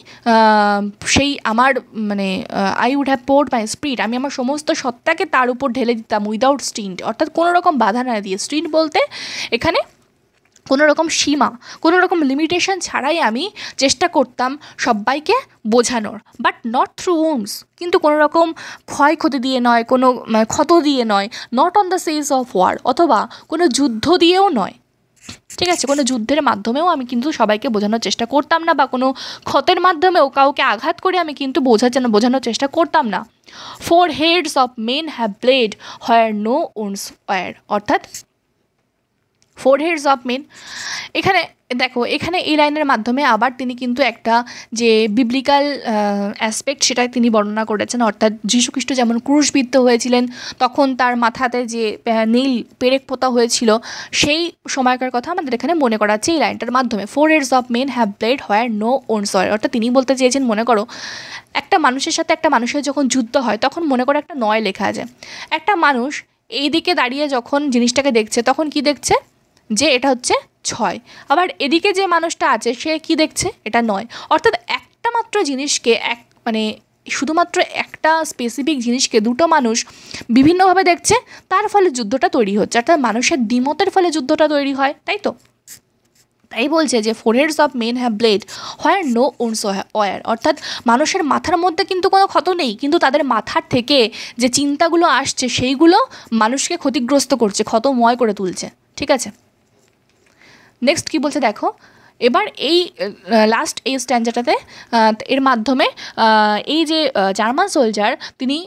I would have poured my spirit, আমি আমার সমস্ত সত্তাকে তার উপর ঢেলে দিতাম, উইদাউট স্টিন্ট অর্থাৎ কোনো রকম বাধা না দিয়ে। স্টিন্ট বলতে এখানে কোনো রকম সীমা, কোনো রকম লিমিটেশন ছাড়াই আমি চেষ্টা করতাম সবাইকে বোঝানোর, বাট নট থ্রু উন্ডস, কিন্তু কোনো রকম ক্ষয়ক্ষতি দিয়ে নয়, কোনো ক্ষত দিয়ে নয়, not on the cess of war, অথবা কোনো যুদ্ধ দিয়েও নয়, ঠিক আছে। কোনো যুদ্ধের মাধ্যমেও আমি কিন্তু সবাইকে বোঝানোর চেষ্টা করতাম না, বা কোনো ক্ষতের মাধ্যমেও কাউকে আঘাত করে আমি কিন্তু বোঝানোর চেষ্টা করতাম না। 4 heads of men have bled where no wounds were, অর্থাৎ 4 heads of men, এখানে দেখো এখানে এই লাইনের মাধ্যমে আবার তিনি কিন্তু একটা যে বিবলিক্যাল অ্যাসপেক্ট সেটা তিনি বর্ণনা করেছেন, অর্থাৎ যীশুখ্রিস্ট যেমন ক্রুশবিদ্ধ হয়েছিলেন, তখন তার মাথাতে যে নীল পেরেক পোতা হয়েছিল, সেই সময়কার কথা আমাদের এখানে মনে করাচ্ছে এই লাইনটার মাধ্যমে। 4 heads of men have bled where no wounds were, অর্থাৎ তিনি বলতে চেয়েছেন, মনে করো একটা মানুষের সাথে একটা মানুষের যখন যুদ্ধ হয়, তখন মনে করো একটা 9 লেখা আছে, একটা মানুষ এই দিকে দাঁড়িয়ে যখন জিনিসটাকে দেখছে, তখন কি দেখছে, যে এটা হচ্ছে 6, আবার এদিকে যে মানুষটা আছে সে কি দেখছে, এটা 9, অর্থাৎ একটা মাত্র জিনিসকে শুধুমাত্র একটা স্পেসিফিক জিনিসকে দুটো মানুষ বিভিন্নভাবে দেখছে, তার ফলে যুদ্ধটা তৈরি হচ্ছে, অর্থাৎ মানুষের দ্বিমতের ফলে যুদ্ধটা তৈরি হয়, তাই তো। তাই বলছে যে 4 heads of men have bled where no wounds were, অর্থাৎ মানুষের মাথার মধ্যে কিন্তু কোনো ক্ষত নেই, কিন্তু তাদের মাথার থেকে যে চিন্তাগুলো আসছে সেইগুলো মানুষকে ক্ষতিগ্রস্ত করছে, ক্ষতময় করে তুলছে, ঠিক আছে। নেক্সট কী বলছে দেখো, এবার এই লাস্ট এই স্ট্যান্ডারটাতে এর মাধ্যমে এই যে জার্মান সোলজার তিনি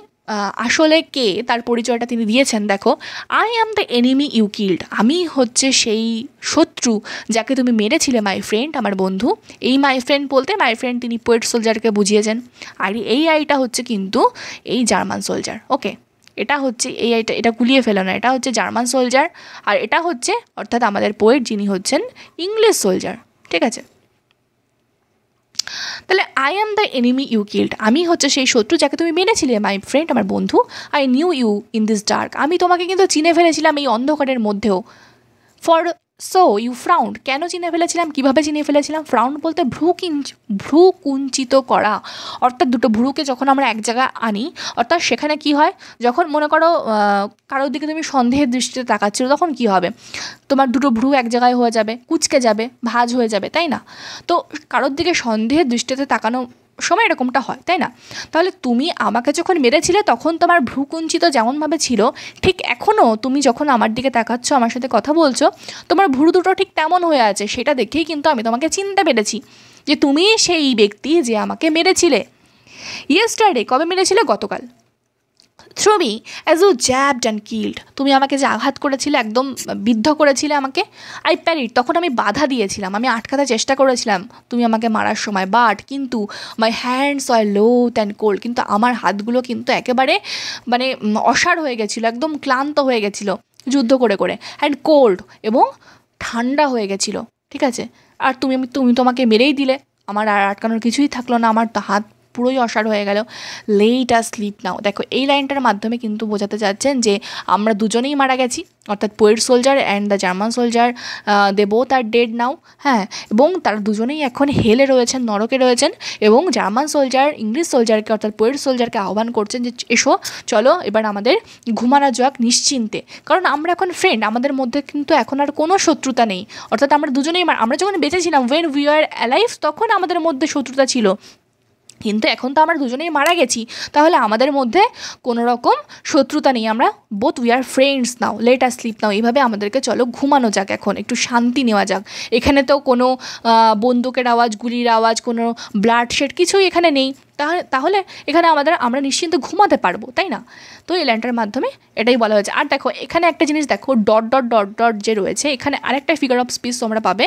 আসলে কে তার পরিচয়টা তিনি দিয়েছেন। দেখো, I am the enemy you killed, আমি হচ্ছে সেই শত্রু যাকে তুমি মেরেছিলে মাই ফ্রেন্ড, আমার বন্ধু। এই মাই ফ্রেন্ড বলতে মাই ফ্রেন্ড তিনি পোয়েট সোলজারকে বুঝিয়েছেন, আর এই আইটা হচ্ছে কিন্তু এই জার্মান সোলজার। ওকে, এটা হচ্ছে এই আইটা, এটা গুলিয়ে ফেলো না, এটা হচ্ছে জার্মান সোলজার, আর এটা হচ্ছে অর্থাৎ আমাদের পোয়েট যিনি হচ্ছেন ইংলিশ সোলজার। ঠিক আছে, তাহলে I am the enemy you killed, আমি হচ্ছে সেই শত্রু যাকে তুমি মেরেছিলে মাই ফ্রেন্ড, আমার বন্ধু। I knew you in this dark, আমি তোমাকে কিন্তু চিনে ফেলেছিলাম এই অন্ধকারের মধ্যেও। ফর সো ইউ ফ্রাউন্ড, কেন চিনে ফেলেছিলাম, কীভাবে চিনে ফেলেছিলাম? ফ্রাউন্ড বলতে ভ্রু কুঞ্চিত করা, অর্থাৎ দুটো ভ্রুকে যখন আমরা এক জায়গায় আনি, অর্থাৎ সেখানে কি হয়, যখন মনে করো কারোর দিকে তুমি সন্দেহের দৃষ্টিতে তাকাচ্ছিল, তখন কি হবে, তোমার দুটো ভ্রু এক জায়গায় হয়ে যাবে, কুঁচকে যাবে, ভাঁজ হয়ে যাবে, তাই না? তো কারোর দিকে সন্দেহের দৃষ্টিতে তাকানো সময় এরকমটা হয়, তাই না? তাহলে তুমি আমাকে যখন মেরেছিলে তখন তোমার ভ্রুকুঞ্চিত যেমনভাবে ছিল, ঠিক এখনও তুমি যখন আমার দিকে তাকাচ্ছ, আমার সাথে কথা বলছো, তোমার ভ্রু দুটো ঠিক তেমন হয়ে আছে। সেটা দেখেই কিন্তু আমি তোমাকে চিনতে পেরেছি যে তুমি সেই ব্যক্তি যে আমাকে মেরেছিলে। ইয়েস্টারডে, কবে মেরেছিলে? গতকাল। Through me as you jabbed and killed, তুমি আমাকে যে আঘাত করেছিলে, একদম বিদ্ধ করেছিলে আমাকে। আই প্যারিড, তখন আমি বাধা দিয়েছিলাম, আমি আটকাতে চেষ্টা করেছিলাম তুমি আমাকে মারার সময়, বাট কিন্তু my hands R Lodh and cold, কিন্তু আমার হাতগুলো কিন্তু একেবারে মানে অসাড় হয়ে গেছিলো, একদম ক্লান্ত হয়ে গেছিলো যুদ্ধ করে করে, অ্যান্ড কোল্ড, এবং ঠান্ডা হয়ে গেছিলো। ঠিক আছে, আর তুমি তোমাকে মেরেই দিলে, আমার আর আটকানোর কিছুই থাকলো না, আমার হাত পুরোই অসাড় হয়ে গেল। লেট আস স্লিপ নাও, দেখো এই লাইনটার মাধ্যমে কিন্তু বোঝাতে চাচ্ছেন যে আমরা দুজনেই মারা গেছি, অর্থাৎ poet soldier and the German soldier, they both are dead now. হ্যাঁ, এবং তারা দুজনেই এখন হেলে রয়েছেন, নরকে রয়েছেন, এবং জার্মান সোলজার ইংলিশ সোলজারকে অর্থাৎ পোয়েট সোলজারকে আহ্বান করছেন যে এসো, চলো এবার আমাদের ঘুমানো যাক নিশ্চিন্তে, কারণ আমরা এখন ফ্রেন্ড, আমাদের মধ্যে কিন্তু এখন আর কোনো শত্রুতা নেই। অর্থাৎ আমরা দুজনেই, আমরা যখন বেঁচেছিলাম, ওয়েন উই আর অ্যালাইভ, তখন আমাদের মধ্যে শত্রুতা ছিল, কিন্তু এখন তো আমরা দুজনেই মারা গেছি, তাহলে আমাদের মধ্যে কোনো রকম শত্রুতা নেই, আমরা both we are friends now, let us sleep now, এইভাবে আমাদেরকে চলো ঘুমানো যাক, এখন একটু শান্তি নেওয়া যাক। এখানে তো কোনো বন্দুকের আওয়াজ, গুলির আওয়াজ, কোনো ব্লাড শেড কিছুই এখানে নেই, তাহলে এখানে আমরা নিশ্চিন্তে ঘুমাতে পারবো, তাই না? তো এই লাইনটার মাধ্যমে এটাই বলা হয়েছে। আর দেখো এখানে একটা জিনিস দেখো, ডট ডট ডট ডট যে রয়েছে, এখানে আরেকটা ফিগার অফ স্পিচ তোমরা পাবে।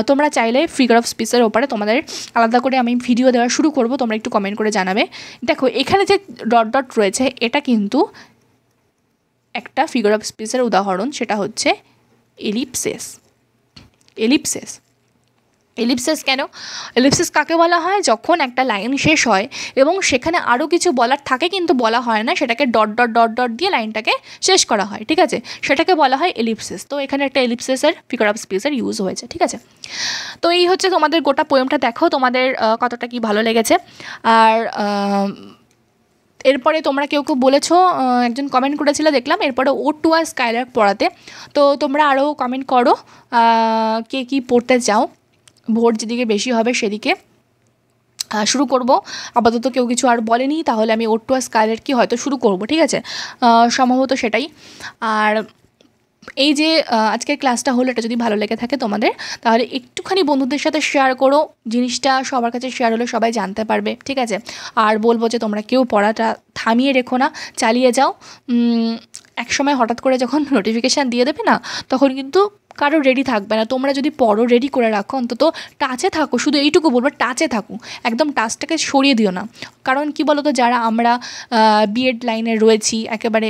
তোমরা চাইলে ফিগার অফ স্পিচের ওপরে তোমাদের আলাদা করে আমি ভিডিও দেওয়া শুরু করব, তোমরা একটু কমেন্ট করে জানাবে। দেখো এখানে যে ডট ডট রয়েছে, এটা কিন্তু একটা ফিগার অফ স্পিচের উদাহরণ, সেটা হচ্ছে এলিপসিস। এলিপসিস, এলিপসিস কেন? এলিপসিস কাকে বলা হয়? যখন একটা লাইন শেষ হয় এবং সেখানে আরও কিছু বলার থাকে কিন্তু বলা হয় না, সেটাকে ডট ডট ডট ডট দিয়ে লাইনটাকে শেষ করা হয়। ঠিক আছে, সেটাকে বলা হয় এলিপসিস। তো এখানে একটা এলিপসিসের ফিগার অফ স্পিচের ইউজ হয়েছে। ঠিক আছে, তো এই হচ্ছে তোমাদের গোটা পোয়েমটা। দেখো তোমাদের কতটা কি ভালো লেগেছে। আর এরপরে তোমরা কেউ কেউ বলেছো, একজন কমেন্ট করেছিল দেখলাম, এরপরে ও টু আর স্কাইলার্ক পড়াতে। তো তোমরা আরও কমেন্ট করো কে কী পড়তে চাও, ভোট যেদিকে বেশি হবে সেদিকে শুরু করব। আপাতত কেউ কিছু আর বলেনি, তাহলে আমি ওর টু আর স্কাইলার্কই হয়তো শুরু করব। ঠিক আছে, সম্ভবত সেটাই। আর এই যে আজকের ক্লাসটা হলো, এটা যদি ভালো লেগে থাকে তোমাদের, তাহলে একটুখানি বন্ধুদের সাথে শেয়ার করো, জিনিসটা সবার কাছে শেয়ার হলে সবাই জানতে পারবে। ঠিক আছে, আর বলবো যে তোমরা কেউ পড়াটা থামিয়ে রেখো না, চালিয়ে যাও। একসময় হঠাৎ করে যখন নোটিফিকেশান দিয়ে দেবে না, তখন কিন্তু কারো রেডি থাকবে না। তোমরা যদি পড়ো, রেডি করে রাখো, অন্তত টাচে থাকো, শুধু এইটুকু বলবো, টাচে থাকো, একদম টাচটাকে সরিয়ে দিও না। কারণ কি বলো তো, যারা আমরা বিএড লাইনে রয়েছি, একেবারে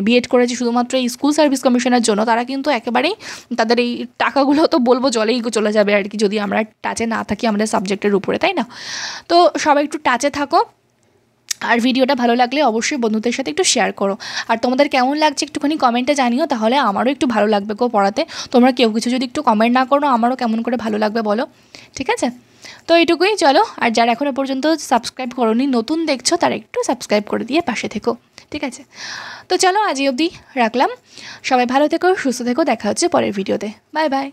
বিএড করেছি শুধুমাত্র এই স্কুল সার্ভিস কমিশনের জন্য, তারা কিন্তু একেবারেই তাদের এই টাকাগুলো তো বলবো জলেই চলে যাবে আর কি, যদি আমরা টাচে না থাকি আমাদের সাবজেক্টের উপরে, তাই না? তো সবাই একটু টাচে থাকো। আর ভিডিওটা ভালো লাগলে অবশ্যই বন্ধুদের সাথে একটু শেয়ার করো। আর তোমাদের কেমন লাগছে একটুখানি কমেন্টে জানিও, তাহলে আমারও একটু ভালো লাগবে গো পড়াতে। তোমরা কেউ কিছু যদি একটু কমেন্ট না করো, আমারও কেমন করে ভালো লাগবে বলো। ঠিক আছে, তো এইটুকুই, চলো। আর যারা এখনও পর্যন্ত সাবস্ক্রাইব করোনি, নতুন দেখছো, তারা একটু সাবস্ক্রাইব করে দিয়ে পাশে থেকো। ঠিক আছে, তো চলো আজ অবধি রাখলাম। সবাই ভালো থেকো, সুস্থ থেকো, দেখা হচ্ছে পরের ভিডিওতে। Bye bye.